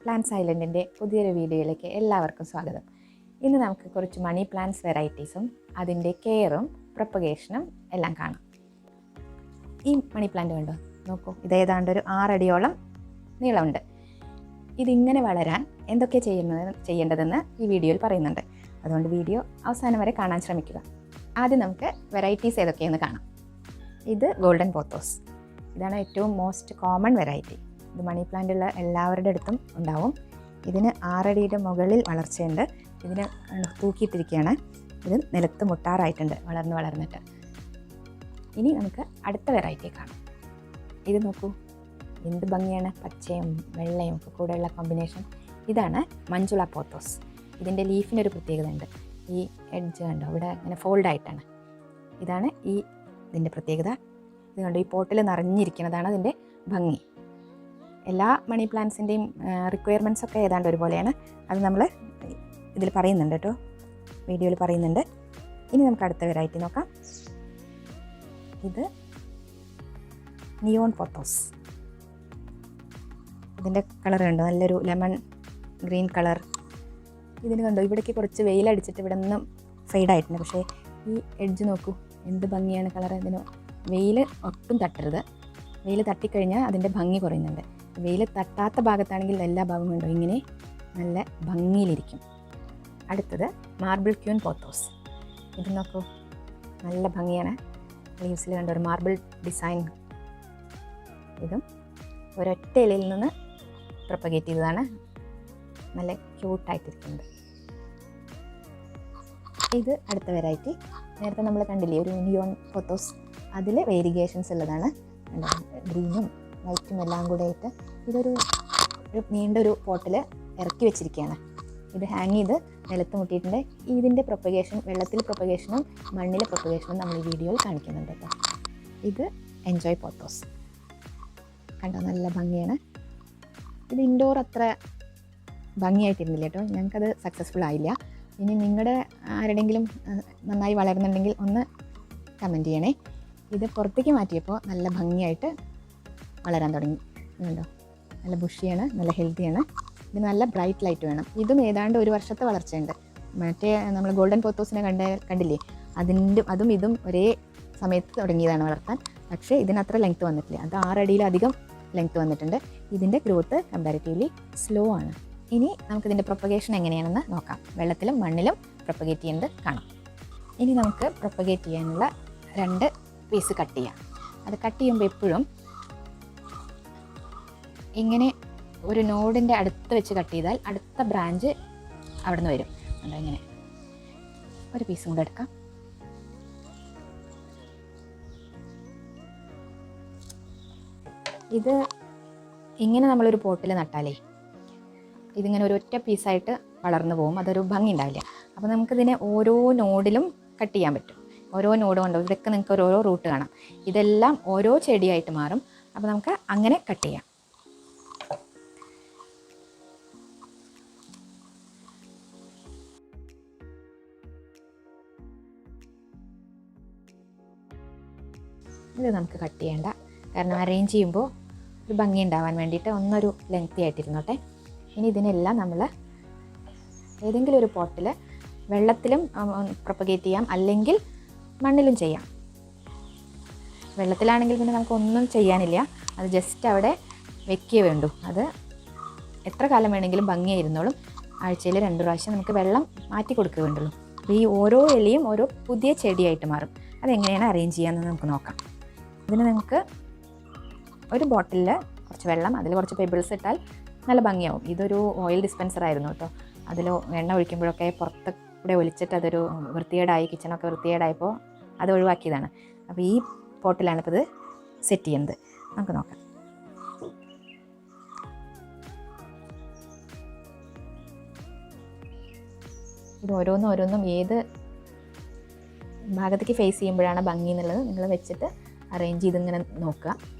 Plants ഐലൻഡിൻ്റെ പുതിയൊരു വീഡിയോയിലേക്ക് എല്ലാവർക്കും സ്വാഗതം. ഇന്ന് നമുക്ക് കുറച്ച് മണി പ്ലാന്റ്സ് വെറൈറ്റീസും അതിൻ്റെ കെയറും പ്രൊപ്പഗേഷനും എല്ലാം കാണാം. ഈ മണി പ്ലാന്റ് കണ്ടോ, നോക്കൂ, ഇതേതാണ്ട് ഒരു 6 അടിയോളം നീളമുണ്ട്. ഇതിങ്ങനെ വളരാൻ എന്തൊക്കെ ചെയ്യേണ്ടതെന്ന് ഈ വീഡിയോയിൽ പറയുന്നുണ്ട്. അതുകൊണ്ട് വീഡിയോ അവസാനം വരെ കാണാൻ ശ്രമിക്കുക. ആദ്യം നമുക്ക് വെറൈറ്റീസ് ഏതൊക്കെയെന്ന് കാണാം. ഇത് ഗോൾഡൻ പോത്തോസ്. ഇതാണ് ഏറ്റവും മോസ്റ്റ് കോമൺ വെറൈറ്റി. ഇത് മണി പ്ലാന്റ് ഉള്ള എല്ലാവരുടെ അടുത്തും ഉണ്ടാവും. ഇതിന് 6 അടിയുടെ മുകളിൽ വളർച്ചയുണ്ട്. ഇതിന് തൂക്കിയിട്ടിരിക്കുകയാണ്. ഇത് നിലത്ത് മുട്ടാറായിട്ടുണ്ട് വളർന്നിട്ട്. ഇനി നമുക്ക് അടുത്ത വെറൈറ്റി കാണാം. ഇത് നോക്കൂ, എന്ത് ഭംഗിയാണ്, പച്ചയും വെള്ളയും ഒക്കെ കൂടെയുള്ള കോമ്പിനേഷൻ. ഇതാണ് മഞ്ജുള പോത്തോസ്. ഇതിൻ്റെ ലീഫിനൊരു പ്രത്യേകത ഉണ്ട്. ഈ എഡ്ജ് കണ്ടോ, ഇവിടെ ഇങ്ങനെ ഫോൾഡായിട്ടാണ്. ഇതാണ് ഇതിൻ്റെ പ്രത്യേകത. ഇത് കണ്ടോ, ഈ പോട്ടിൽ നിറഞ്ഞിരിക്കുന്നതാണ് അതിൻ്റെ ഭംഗി. എല്ലാ മണി പ്ലാന്റ്സിൻ്റെയും റിക്വയർമെൻറ്റ്സ് ഒക്കെ ഏതാണ്ട് ഒരുപോലെയാണ്. അത് നമ്മൾ ഇതിൽ പറയുന്നുണ്ട് കേട്ടോ, വീഡിയോയിൽ പറയുന്നുണ്ട്. ഇനി നമുക്ക് അടുത്ത വെറൈറ്റി നോക്കാം. ഇത് നിയോൺ പോത്തോസ്. ഇതിൻ്റെ കളർ കണ്ടോ, നല്ലൊരു ലെമൺ ഗ്രീൻ കളർ. ഇതിന് കണ്ടോ, ഇവിടേക്ക് കുറച്ച് വെയിലടിച്ചിട്ട് ഇവിടെ നിന്നും ഫെയ്ഡായിട്ടുണ്ട്. പക്ഷേ ഈ എഡ്ജ് നോക്കൂ, എന്ത് ഭംഗിയാണ് കളർ. ഇതിന് വെയിൽ ഒട്ടും തട്ടരുത്. വെയിൽ തട്ടിക്കഴിഞ്ഞാൽ അതിൻ്റെ ഭംഗി കുറയുന്നുണ്ട്. വെയിൽ തട്ടാത്ത ഭാഗത്താണെങ്കിൽ എല്ലാ ഭാഗവും കണ്ടോ ഇങ്ങനെ നല്ല ഭംഗിയിലിരിക്കും. അടുത്തത് മാർബിൾ ക്യൂൻ പോത്തോസ്. ഇത് നോക്കൂ, നല്ല ഭംഗിയാണ്. ലീവ്സിൽ കണ്ടോ ഒരു മാർബിൾ ഡിസൈൻ. ഇതും ഒരൊറ്റ ഇലയിൽ നിന്ന് പ്രൊപ്പഗേറ്റ് ചെയ്തതാണ്. നല്ല ക്യൂട്ടായിട്ടിരിക്കുന്നത്. ഇത് അടുത്ത വെറൈറ്റി. നേരത്തെ നമ്മൾ കണ്ടില്ലേ ഒരു നിയോൺ പോത്തോസ്, അതിൽ വേരിഗേഷൻസ് ഉള്ളതാണ്. ഗ്രീനും വൈറ്റും എല്ലാം കൂടെ ആയിട്ട് ഇതൊരു നീണ്ടൊരു പോട്ടിൽ ഇറക്കി വെച്ചിരിക്കുകയാണ്. ഇത് ഹാങ് ചെയ്ത് നിലത്ത് മുട്ടിയിട്ടുണ്ട്. ഇതിൻ്റെ പ്രൊപ്പഗേഷൻ, വെള്ളത്തിൽ പ്രൊപ്പഗേഷനും മണ്ണിലെ പ്രൊപ്പഗേഷനും നമ്മൾ ഈ വീഡിയോയിൽ കാണിക്കുന്നുണ്ട് കേട്ടോ. ഇത് എൻജോയ് പോത്തോസ്. കണ്ടോ, നല്ല ഭംഗിയാണ്. ഇത് ഇൻഡോർ അത്ര ഭംഗിയായിട്ടിരുന്നില്ല കേട്ടോ, ഞങ്ങൾക്കത് സക്സസ്ഫുൾ ആയില്ല. ഇനി നിങ്ങളുടെ ആരുടെങ്കിലും നന്നായി വളരുന്നുണ്ടെങ്കിൽ ഒന്ന് കമൻറ്റ് ചെയ്യണേ. ഇത് പുറത്തേക്ക് മാറ്റിയപ്പോൾ നല്ല ഭംഗിയായിട്ട് വളരാൻ തുടങ്ങി. കണ്ടോ, നല്ല ബുഷിയാണ്, നല്ല ഹെൽത്തിയാണ്. ഇത് നല്ല ബ്രൈറ്റ് ലൈറ്റ് വേണം. ഇതും ഏതാണ്ട് 1 വർഷത്തെ വളർച്ചയുണ്ട്. മറ്റേ നമ്മൾ ഗോൾഡൻ പോത്തോസിനെ കണ്ടില്ലേ, അതും ഇതും ഒരേ സമയത്ത് തുടങ്ങിയതാണ് വളർത്താൻ. പക്ഷേ ഇതിനത്ര ലെങ്ത്ത് വന്നിട്ടില്ല. അത് 6 അടിയിലധികം ലെങ്ത്ത് വന്നിട്ടുണ്ട്. ഇതിൻ്റെ ഗ്രോത്ത് കമ്പാരിറ്റീവ്ലി സ്ലോ ആണ്. ഇനി നമുക്കിതിൻ്റെ പ്രൊപ്പഗേഷൻ എങ്ങനെയാണെന്ന് നോക്കാം. വെള്ളത്തിലും മണ്ണിലും പ്രൊപ്പഗേറ്റ് ചെയ്യുന്നത് കാണാം. ഇനി നമുക്ക് പ്രൊപ്പഗേറ്റ് ചെയ്യാനുള്ള 2 പീസ് കട്ട് ചെയ്യാം. അത് കട്ട് ചെയ്യുമ്പോൾ എപ്പോഴും ഇങ്ങനെ ഒരു നോഡിൻ്റെ അടുത്ത് വെച്ച് കട്ട് ചെയ്താൽ അടുത്ത ബ്രാഞ്ച് അവിടെ നിന്ന് വരും. അതോ ഇങ്ങനെ ഒരു പീസും കൂടെ എടുക്കാം. ഇത് ഇങ്ങനെ നമ്മളൊരു പോട്ടിൽ നട്ടാലേ ഇതിങ്ങനെ ഒരു ഒറ്റ പീസായിട്ട് വളർന്നു പോകും. അതൊരു ഭംഗി ഉണ്ടാവില്ല. അപ്പോൾ നമുക്കിതിനെ ഓരോ നോഡിലും കട്ട് ചെയ്യാൻ പറ്റും. ഓരോ നോഡ് കൊണ്ടോ ഇതൊക്കെ നിങ്ങൾക്ക് ഓരോ റൂട്ട് കാണാം. ഇതെല്ലാം ഓരോ ചെടിയായിട്ട് മാറും. അപ്പോൾ നമുക്ക് അങ്ങനെ കട്ട് ചെയ്യാം. ഇത് നമുക്ക് കട്ട് ചെയ്യേണ്ട, കാരണം അറേഞ്ച് ചെയ്യുമ്പോൾ ഒരു ഭംഗി ഉണ്ടാവാൻ വേണ്ടിയിട്ട് ഒന്നൊരു ലെങ്തി ആയിട്ടിരുന്നോട്ടെ. ഇനി ഇതിനെല്ലാം നമ്മൾ ഏതെങ്കിലും ഒരു പോട്ടിൽ വെള്ളത്തിലും പ്രൊപ്പഗേറ്റ് ചെയ്യാം, അല്ലെങ്കിൽ മണ്ണിലും ചെയ്യാം. വെള്ളത്തിലാണെങ്കിൽ പിന്നെ നമുക്കൊന്നും ചെയ്യാനില്ല, അത് ജസ്റ്റ് അവിടെ വെക്കേ വേണ്ടൂ. അത് എത്ര കാലം വേണമെങ്കിലും ഭംഗിയായിരുന്നോളും. ആഴ്ചയിൽ 2 പ്രാവശ്യം നമുക്ക് വെള്ളം മാറ്റി കൊടുക്കുക വേണ്ടുള്ളൂ. അപ്പോൾ ഈ ഓരോ ഇലയും ഓരോ പുതിയ ചെടിയായിട്ട് മാറും. അതെങ്ങനെയാണ് അറേഞ്ച് ചെയ്യാമെന്ന് നമുക്ക് നോക്കാം. ഇതിന് നിങ്ങൾക്ക് ഒരു ബോട്ടിലിൽ കുറച്ച് വെള്ളം, അതിൽ കുറച്ച് പെബിൾസ് ഇട്ടാൽ നല്ല ഭംഗിയാവും. ഇതൊരു ഓയിൽ ഡിസ്പെൻസർ ആയിരുന്നു കേട്ടോ. അതിൽ എണ്ണ ഒഴിക്കുമ്പോഴൊക്കെ പുറത്ത് കൂടെ ഒലിച്ചിട്ട് അതൊരു വൃത്തികേടായി, കിച്ചണൊക്കെ വൃത്തികേടായപ്പോൾ അത് ഒഴിവാക്കിയതാണ്. അപ്പോൾ ഈ പോട്ടിലാണ് ഇപ്പോൾ ഇത് സെറ്റ് ചെയ്യുന്നത്. നമുക്ക് നോക്കാം. ഇത് ഓരോന്നും ഏത് ഭാഗത്തേക്ക് ഫേസ് ചെയ്യുമ്പോഴാണ് ഭംഗി എന്നുള്ളത് നിങ്ങൾ വെച്ചിട്ട് അറേഞ്ച് ചെയ്തിങ്ങനെ നോക്കുക.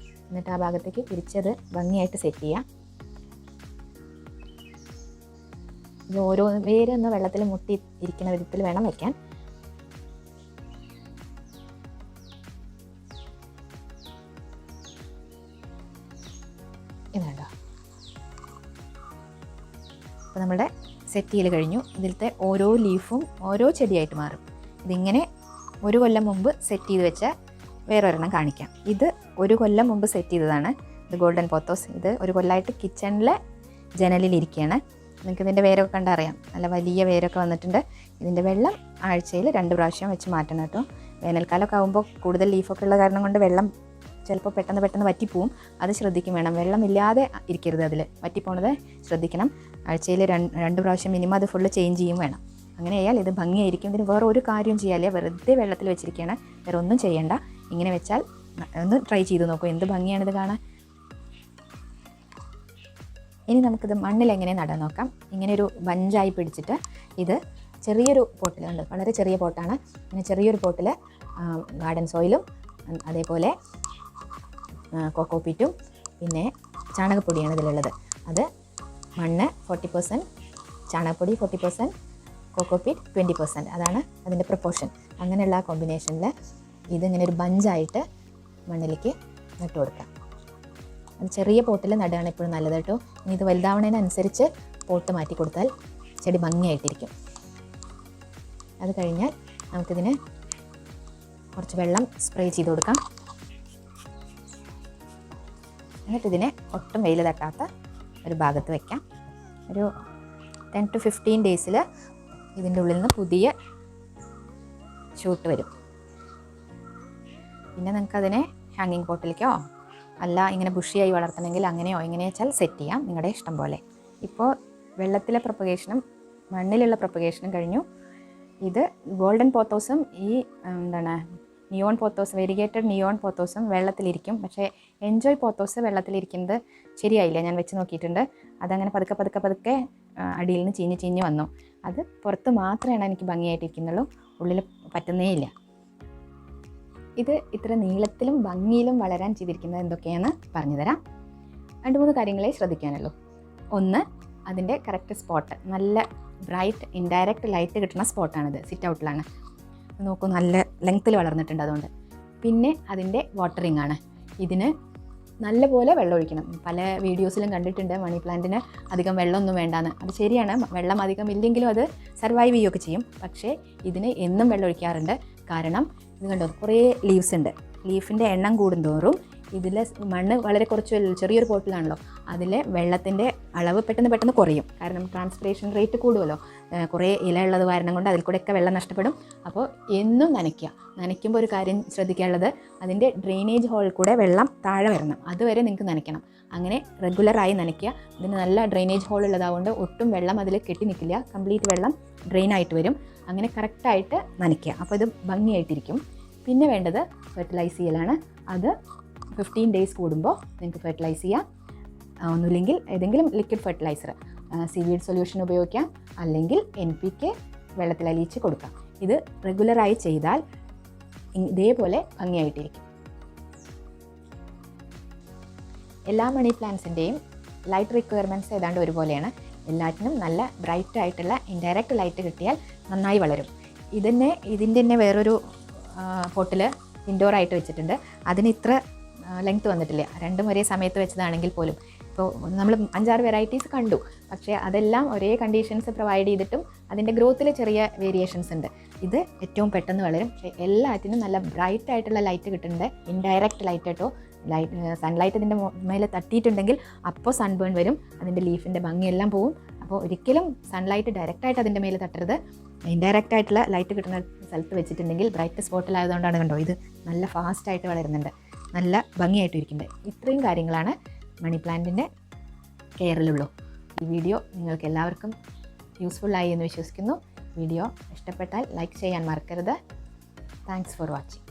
എന്നിട്ട് ആ ഭാഗത്തേക്ക് തിരിച്ചത് ഭംഗിയായിട്ട് സെറ്റ് ചെയ്യുക. ഇത് ഓരോ വേരൊന്ന് വെള്ളത്തിൽ മുട്ടി ഇരിക്കുന്ന വിധത്തിൽ വേണം വയ്ക്കാൻ. ഇതുണ്ടോ, അപ്പോൾ നമ്മുടെ സെറ്റ് ചെയ്യൽ കഴിഞ്ഞു. ഇതിലത്തെ ഓരോ ലീഫും ഓരോ ചെടിയായിട്ട് മാറും. ഇതിങ്ങനെ ഒരു കൊല്ലം മുമ്പ് സെറ്റ് ചെയ്ത് വെച്ച വേറൊരെണ്ണം കാണിക്കാം. ഇത് ഒരു കൊല്ലം മുമ്പ് സെറ്റ് ചെയ്തതാണ്. ഇത് ഗോൾഡൻ പോത്തോസ്. ഇത് ഒരു കൊല്ലമായിട്ട് കിച്ചണിലെ ജനലിലിരിക്കുകയാണ്. നിങ്ങൾക്ക് ഇതിൻ്റെ വേരൊക്കെ കണ്ടറിയാം. നല്ല വലിയ വേരൊക്കെ വന്നിട്ടുണ്ട്. ഇതിൻ്റെ വെള്ളം ആഴ്ചയിൽ 2 പ്രാവശ്യം വെച്ച് മാറ്റണം കേട്ടോ. വേനൽക്കാലമൊക്കെ ആകുമ്പോൾ കൂടുതൽ ലീഫൊക്കെ ഉള്ള കാരണം കൊണ്ട് വെള്ളം ചിലപ്പോൾ പെട്ടെന്ന് വറ്റിപ്പോവും. അത് ശ്രദ്ധിക്കും വേണം. വെള്ളമില്ലാതെ ഇരിക്കരുത്, അതിൽ വറ്റിപ്പോണത് ശ്രദ്ധിക്കണം. ആഴ്ചയിൽ 2 പ്രാവശ്യം മിനിമം അത് ഫുള്ള് ചേഞ്ച് ചെയ്യും വേണം. അങ്ങനെ ആയാൽ ഇത് ഭംഗിയായിരിക്കും. ഇതിന് വേറെ ഒരു കാര്യവും ചെയ്യാല്ലേ, വെറുതെ വെള്ളത്തിൽ വെച്ചിരിക്കുകയാണ്, വേറെ ഒന്നും ചെയ്യണ്ട. ഇങ്ങനെ വെച്ചാൽ ഒന്ന് ട്രൈ ചെയ്ത് നോക്കൂ, എന്ത് ഭംഗിയാണിത് കാണാൻ. ഇനി നമുക്കിത് മണ്ണിൽ എങ്ങനെ നടാൻ നോക്കാം. ഇങ്ങനെ ഒരു ബഞ്ചായി പിടിച്ചിട്ട് ഇത് ചെറിയൊരു പോട്ടിലുണ്ട്, വളരെ ചെറിയ പോട്ടാണ്. ഇങ്ങനെ ചെറിയൊരു പോട്ടിൽ ഗാർഡൻ സോയിലും അതേപോലെ കോക്കോപീറ്റും പിന്നെ ചാണകപ്പൊടിയാണ് ഇതിലുള്ളത്. അത് മണ്ണ് 40%, ചാണകപ്പൊടി 40%, കോക്കോപീറ്റ് 20%. അതാണ് അതിൻ്റെ പ്രൊപ്പോർഷൻ. അങ്ങനെയുള്ള കോമ്പിനേഷനിൽ ഇതിങ്ങനെ ഒരു ബഞ്ചായിട്ട് മണ്ണിലേക്ക് നട്ടു കൊടുക്കാം. അത് ചെറിയ പോട്ടിൽ നടുകയാണ് എപ്പോഴും നല്ലത് കേട്ടോ. ഇനി ഇത് വലുതാവണതിനനുസരിച്ച് പോട്ട് മാറ്റി കൊടുത്താൽ ചെടി ഭംഗിയായിട്ടിരിക്കും. അത് കഴിഞ്ഞാൽ നമുക്കിതിന് കുറച്ച് വെള്ളം സ്പ്രേ ചെയ്ത് കൊടുക്കാം. എന്നിട്ടിതിനെ ഒട്ടും വെയിൽ തട്ടാത്ത ഒരു ഭാഗത്ത് വയ്ക്കാം. ഒരു 10 to 15 ഡേയ്സിൽ ഇതിൻ്റെ ഉള്ളിൽ നിന്ന് പുതിയ ഷൂട്ട് വരും. പിന്നെ നിങ്ങൾക്കതിനെ ഹാങ്ങിങ് പോട്ടിലേക്കോ അല്ല ഇങ്ങനെ ബുഷിയായി വളർത്തണമെങ്കിൽ അങ്ങനെയോ എങ്ങനെ വെച്ചാൽ സെറ്റ് ചെയ്യാം, നിങ്ങളുടെ ഇഷ്ടം പോലെ. ഇപ്പോൾ വെള്ളത്തിലെ പ്രൊപ്പഗേഷനും മണ്ണിലുള്ള പ്രൊപ്പഗേഷനും കഴിഞ്ഞു. ഇത് ഗോൾഡൻ പോത്തോസും ഈ നിയോൺ പോത്തോസ്, വെരിഗേറ്റഡ് നിയോൺ പോത്തോസും വെള്ളത്തിലിരിക്കും. പക്ഷേ എൻജോയ് പോത്തോസ് വെള്ളത്തിലിരിക്കുന്നത് ശരിയായില്ല, ഞാൻ വെച്ച് നോക്കിയിട്ടുണ്ട്. അതങ്ങനെ പതുക്കെ അടിയിൽ നിന്ന് ചീഞ്ഞ് വന്നു. അത് പുറത്ത് മാത്രമാണ് എനിക്ക് ഭംഗിയായിട്ടിരിക്കുന്നുള്ളൂ, ഉള്ളിൽ പറ്റുന്നേ ഇല്ല. ഇത് ഇത്ര നീളത്തിലും ഭംഗിയിലും വളരാൻ ചെയ്തിരിക്കുന്നത് എന്തൊക്കെയാണെന്ന് പറഞ്ഞുതരാം. 2-3 കാര്യങ്ങളെ ശ്രദ്ധിക്കാനുള്ളൂ. ഒന്ന്, അതിൻ്റെ കറക്റ്റ് സ്പോട്ട്, നല്ല ബ്രൈറ്റ് ഇൻഡയറക്റ്റ് ലൈറ്റ് കിട്ടുന്ന സ്പോട്ടാണിത്. സിറ്റ് ഔട്ടിലാണ്, നോക്കൂ നല്ല ലെങ്ത്തിൽ വളർന്നിട്ടുണ്ട് അതുകൊണ്ട്. പിന്നെ അതിൻ്റെ വാട്ടറിങ് ആണ്. ഇതിന് നല്ലപോലെ വെള്ളം ഒഴിക്കണം. പല വീഡിയോസിലും കണ്ടിട്ടുണ്ട് മണി പ്ലാന്റിന് അധികം വെള്ളമൊന്നും വേണ്ടാന്ന്. അത് ശരിയാണ്, വെള്ളം അധികം ഇല്ലെങ്കിലും അത് സർവൈവ് ചെയ്യുകയൊക്കെ ചെയ്യും. പക്ഷേ ഇതിന് എന്നും വെള്ളം ഒഴിക്കാറുണ്ട്. കാരണം ഇത് കണ്ടോ, കുറേ ലീവ്സ് ഉണ്ട്. ലീഫിൻ്റെ എണ്ണം കൂടുന്തോറും ഇതിൽ മണ്ണ് വളരെ കുറച്ച് ചെറിയൊരു പോട്ടിലാണല്ലോ, അതിലെ വെള്ളത്തിൻ്റെ അളവ് പെട്ടെന്ന് കുറയും. കാരണം ട്രാൻസ്പിറേഷൻ റേറ്റ് കൂടുമല്ലോ, കുറേ ഇല ഉള്ളത് കാരണം കൊണ്ട് അതിൽ കൂടെയൊക്കെ വെള്ളം നഷ്ടപ്പെടും. അപ്പോൾ എന്നും നനയ്ക്കുമ്പോൾ ഒരു കാര്യം ശ്രദ്ധിക്കാനുള്ളത്, അതിൻ്റെ ഡ്രെയിനേജ് ഹോളിൽ കൂടെ വെള്ളം താഴെ വരണം, അതുവരെ നിങ്ങൾക്ക് നനയ്ക്കണം. അങ്ങനെ റെഗുലറായി നനയ്ക്കുക. ഇതിന് നല്ല ഡ്രെയിനേജ് ഹോൾ ഉള്ളതുകൊണ്ട് ഒട്ടും വെള്ളം അതിൽ കെട്ടി നിൽക്കില്ല, കംപ്ലീറ്റ് വെള്ളം ഡ്രെയിൻ ആയിട്ട് വരും. അങ്ങനെ കറക്റ്റായിട്ട് നനയ്ക്കുക, അപ്പോൾ ഇത് ഭംഗിയായിട്ടിരിക്കും. പിന്നെ വേണ്ടത് ഫെർട്ടിലൈസ് ചെയ്യലാണ്. അത് 15 ഡേയ്സ് കൂടുമ്പോൾ നിങ്ങൾക്ക് ഫെർട്ടിലൈസ് ചെയ്യാം. ഒന്നുമില്ലെങ്കിൽ ഏതെങ്കിലും ലിക്വിഡ് ഫെർട്ടിലൈസർ, സീവീഡ് സൊല്യൂഷൻ ഉപയോഗിക്കാം, അല്ലെങ്കിൽ NPK വെള്ളത്തിൽ അലിയിച്ച് കൊടുക്കാം. ഇത് റെഗുലറായി ചെയ്താൽ ഇതേപോലെ ഭംഗിയായിട്ടിരിക്കും. എല്ലാ മണി പ്ലാന്റ്സിൻ്റെയും ലൈറ്റ് റിക്വയർമെൻറ്റ്സ് ഏതാണ്ട് ഒരുപോലെയാണ്. എല്ലാറ്റിനും നല്ല ബ്രൈറ്റ് ആയിട്ടുള്ള ഇൻഡയറക്റ്റ് ലൈറ്റ് കിട്ടിയാൽ നന്നായി വളരും. ഇതിൻ്റെ തന്നെ വേറൊരു പോട്ടിൽ ഇൻഡോർ ആയിട്ട് വെച്ചിട്ടുണ്ട്. അതിന് ഇത്ര ലെങ്ത്ത് വന്നിട്ടില്ല, രണ്ടും ഒരേ സമയത്ത് വെച്ചതാണെങ്കിൽ പോലും. ഇപ്പോൾ നമ്മൾ 5-6 വെറൈറ്റീസ് കണ്ടു, പക്ഷേ അതെല്ലാം ഒരേ കണ്ടീഷൻസ് പ്രൊവൈഡ് ചെയ്തിട്ടും അതിൻ്റെ ഗ്രോത്തിൽ ചെറിയ വേരിയേഷൻസ് ഉണ്ട്. ഇത് ഏറ്റവും പെട്ടെന്ന് വളരും. പക്ഷേ എല്ലാറ്റിനും നല്ല ബ്രൈറ്റ് ആയിട്ടുള്ള ലൈറ്റ് കിട്ടുന്നുണ്ട്, ഇൻഡയറക്റ്റ് ലൈറ്റ് കേട്ടോ. സൺലൈറ്റ് ഇതിൻ്റെ മേലെ തട്ടിയിട്ടുണ്ടെങ്കിൽ അപ്പോൾ സൺബേൺ വരും, അതിൻ്റെ ലീഫിൻ്റെ ഭംഗിയെല്ലാം പോവും. അപ്പോൾ ഒരിക്കലും സൺലൈറ്റ് ഡയറക്റ്റായിട്ട് അതിൻ്റെ മേലെ തട്ടരുത്. ഇൻഡയറക്റ്റ് ആയിട്ടുള്ള ലൈറ്റ് കിട്ടുന്ന സ്ഥലത്ത് വെച്ചിട്ടുണ്ടെങ്കിൽ ബ്രൈറ്റ് സ്പോട്ടിലായതുകൊണ്ടാണ് കണ്ടോ ഇത് നല്ല ഫാസ്റ്റായിട്ട് വളരുന്നുണ്ട്, നല്ല ഭംഗിയായിട്ട് ഇരിക്കുന്നുണ്ട്. ഇത്രയും കാര്യങ്ങളാണ് മണി പ്ലാന്റിൻ്റെ കെയറിലുള്ളൂ. ഈ വീഡിയോ നിങ്ങൾക്ക് എല്ലാവർക്കും യൂസ്ഫുള്ളായി എന്ന് വിശ്വസിക്കുന്നു. വീഡിയോ ഇഷ്ടപ്പെട്ടാൽ ലൈക്ക് ചെയ്യാൻ മറക്കരുത്. Thanks for watching.